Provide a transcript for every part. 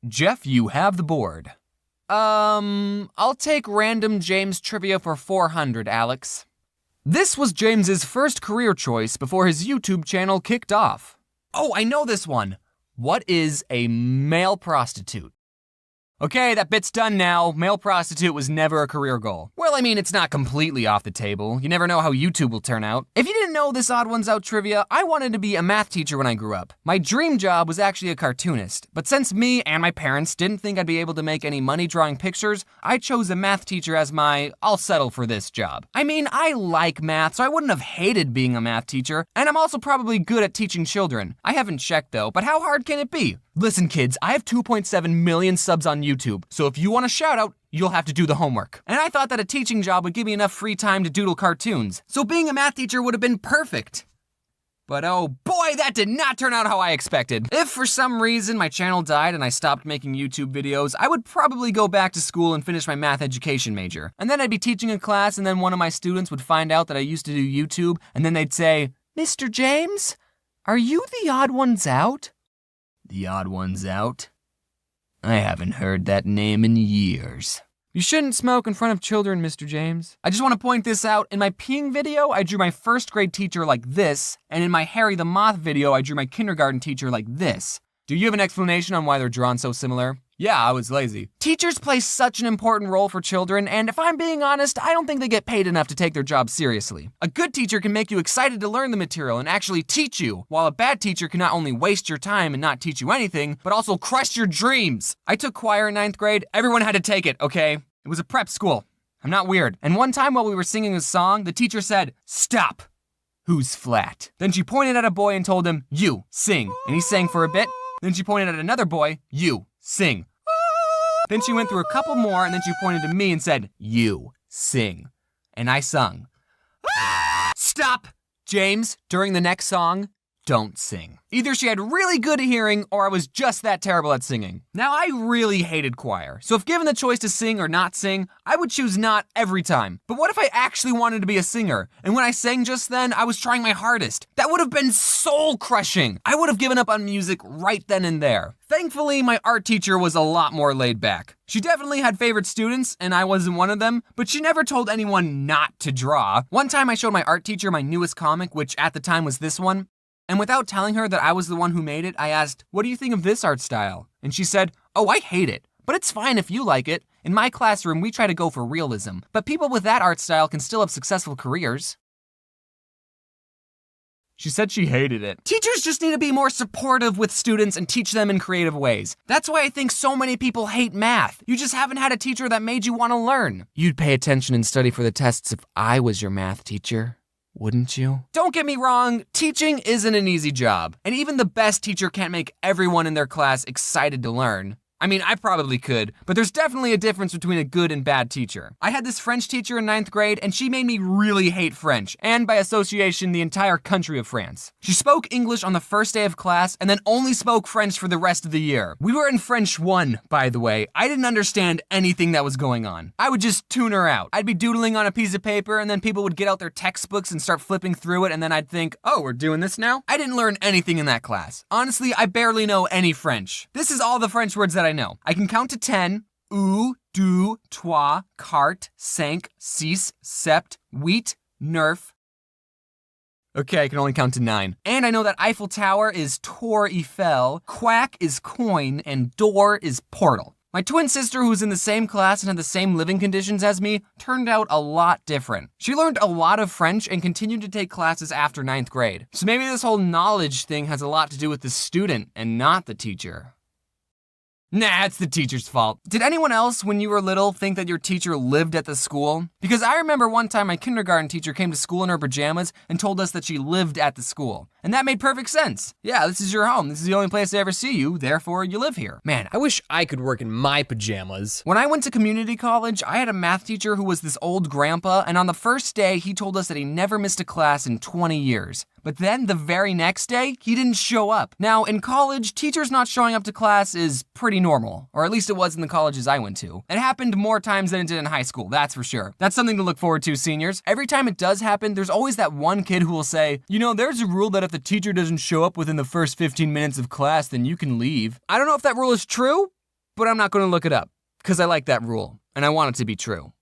Jeff, you have the board. I'll take random James trivia for 400, Alex. This was James's first career choice before his YouTube channel kicked off. Oh, I know this one. What is a male prostitute? Okay, that bit's done now. Male prostitute was never a career goal. Well, I mean, it's not completely off the table. You never know how YouTube will turn out. If you didn't know this Odd Ones Out trivia, I wanted to be a math teacher when I grew up. My dream job was actually a cartoonist, but since me and my parents didn't think I'd be able to make any money drawing pictures, I chose a math teacher as my, I'll settle for this job. I mean, I like math, so I wouldn't have hated being a math teacher, and I'm also probably good at teaching children. I haven't checked though, but how hard can it be? Listen kids, I have 2.7 million subs on YouTube, so if you want a shout out, you'll have to do the homework. And I thought that a teaching job would give me enough free time to doodle cartoons, so being a math teacher would have been perfect. But oh boy, that did not turn out how I expected. If for some reason my channel died and I stopped making YouTube videos, I would probably go back to school and finish my math education major. And then I'd be teaching a class and then one of my students would find out that I used to do YouTube, and then they'd say, Mr. James, are you the Odd Ones Out? The Odd Ones Out? I haven't heard that name in years. You shouldn't smoke in front of children, Mr. James. I just want to point this out. In my peeing video, I drew my first grade teacher like this, and in my Harry the Moth video, I drew my kindergarten teacher like this. Do you have an explanation on why they're drawn so similar? Yeah, I was lazy. Teachers play such an important role for children, and if I'm being honest, I don't think they get paid enough to take their job seriously. A good teacher can make you excited to learn the material and actually teach you, while a bad teacher can not only waste your time and not teach you anything, but also crush your dreams. I took choir in 9th grade. Everyone had to take it, okay? It was a prep school. I'm not weird. And one time while we were singing a song, the teacher said, "Stop. Who's flat?" Then she pointed at a boy and told him, "You, sing." And he sang for a bit. Then she pointed at another boy, "You, sing." Then she went through a couple more, and then she pointed to me and said, "You, sing." And I sung. Stop, James, during the next song, don't sing. Either she had really good hearing, or I was just that terrible at singing. Now, I really hated choir, so if given the choice to sing or not sing, I would choose not every time. But what if I actually wanted to be a singer? And when I sang just then, I was trying my hardest. That would have been soul-crushing. I would have given up on music right then and there. Thankfully, my art teacher was a lot more laid back. She definitely had favorite students, and I wasn't one of them, but she never told anyone not to draw. One time I showed my art teacher my newest comic, which at the time was this one. And without telling her that I was the one who made it, I asked, "What do you think of this art style?" And she said, "Oh, I hate it, but it's fine if you like it. In my classroom, we try to go for realism, but people with that art style can still have successful careers." She said she hated it. Teachers just need to be more supportive with students and teach them in creative ways. That's why I think so many people hate math. You just haven't had a teacher that made you want to learn. You'd pay attention and study for the tests if I was your math teacher. Wouldn't you? Don't get me wrong, teaching isn't an easy job, and even the best teacher can't make everyone in their class excited to learn. I mean, I probably could, but there's definitely a difference between a good and bad teacher. I had this French teacher in 9th grade, and she made me really hate French, and by association, the entire country of France. She spoke English on the first day of class, and then only spoke French for the rest of the year. We were in French 1, by the way. I didn't understand anything that was going on. I would just tune her out. I'd be doodling on a piece of paper, and then people would get out their textbooks and start flipping through it, and then I'd think, oh, we're doing this now? I didn't learn anything in that class. Honestly, I barely know any French. This is all the French words that I know. I can count to 10. Ou, deux, trois, carte, cinq, six, sept, huit, neuf. Okay, I can only count to 9. And I know that Eiffel Tower is Tour Eiffel, quack is coin, and door is portal. My twin sister, who's in the same class and had the same living conditions as me, turned out a lot different. She learned a lot of French and continued to take classes after 9th grade. So maybe this whole knowledge thing has a lot to do with the student and not the teacher. Nah, it's the teacher's fault. Did anyone else, when you were little, think that your teacher lived at the school? Because I remember one time my kindergarten teacher came to school in her pajamas and told us that she lived at the school. And that made perfect sense. Yeah, this is your home. This is the only place I ever see you, therefore you live here. Man, I wish I could work in my pajamas. When I went to community college, I had a math teacher who was this old grandpa, and on the first day, he told us that he never missed a class in 20 years. But then the very next day, he didn't show up. Now, in college, teachers not showing up to class is pretty normal, or at least it was in the colleges I went to. It happened more times than it did in high school, that's for sure. That's something to look forward to, seniors. Every time it does happen, there's always that one kid who will say, you know, there's a rule that if the teacher doesn't show up within the first 15 minutes of class, then you can leave. I don't know if that rule is true, but I'm not going to look it up because I like that rule and I want it to be true.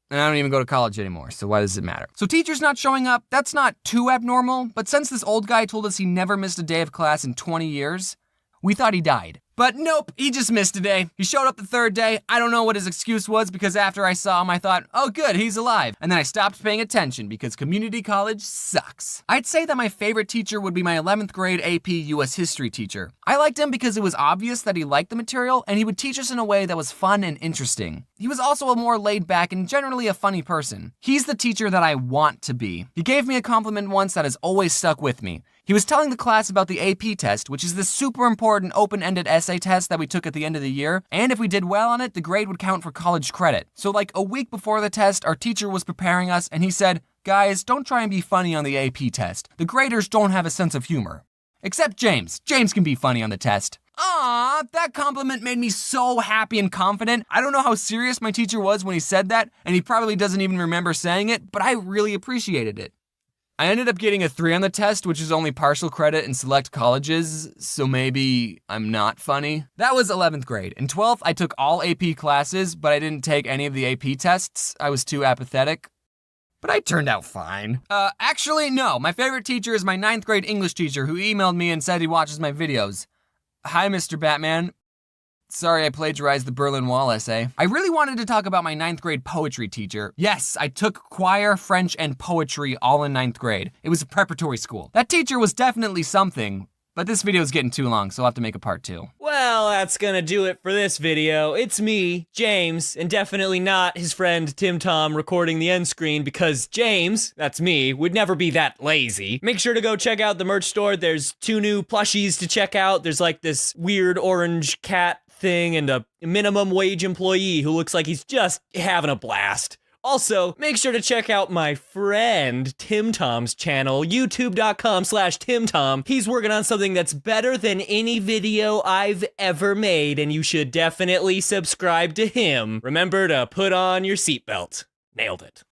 And I don't even go to college anymore, so why does it matter? So teachers not showing up, that's not too abnormal, but since this old guy told us he never missed a day of class in 20 years, we thought he died. But nope, he just missed a day. He showed up the third day. I don't know what his excuse was because after I saw him, I thought, oh good, he's alive. And then I stopped paying attention because community college sucks. I'd say that my favorite teacher would be my 11th grade AP US history teacher. I liked him because it was obvious that he liked the material and he would teach us in a way that was fun and interesting. He was also a more laid back and generally a funny person. He's the teacher that I want to be. He gave me a compliment once that has always stuck with me. He was telling the class about the AP test, which is the super important open-ended essay test that we took at the end of the year, and if we did well on it, the grade would count for college credit. So like a week before the test, our teacher was preparing us, and he said, guys, don't try and be funny on the AP test. The graders don't have a sense of humor. Except James. James can be funny on the test. Aww, that compliment made me so happy and confident. I don't know how serious my teacher was when he said that, and he probably doesn't even remember saying it, but I really appreciated it. I ended up getting a 3 on the test, which is only partial credit in select colleges, so maybe I'm not funny. That was 11th grade. In 12th, I took all AP classes, but I didn't take any of the AP tests. I was too apathetic. But I turned out fine. Actually, no. My favorite teacher is my 9th grade English teacher who emailed me and said he watches my videos. Hi, Mr. Batman. Sorry I plagiarized the Berlin Wall essay. I really wanted to talk about my 9th grade poetry teacher. Yes, I took choir, French, and poetry all in 9th grade. It was a preparatory school. That teacher was definitely something, but this video is getting too long, so I'll have to make a part 2. Well, that's gonna do it for this video. It's me, James, and definitely not his friend Tim Tom recording the end screen because James, that's me, would never be that lazy. Make sure to go check out the merch store. There's 2 new plushies to check out. There's like this weird orange cat thing and a minimum wage employee who looks like he's just having a blast. Also, make sure to check out my friend Tim Tom's channel, youtube.com/TimTom. He's working on something that's better than any video I've ever made, and you should definitely subscribe to him. Remember to put on your seatbelt. Nailed it.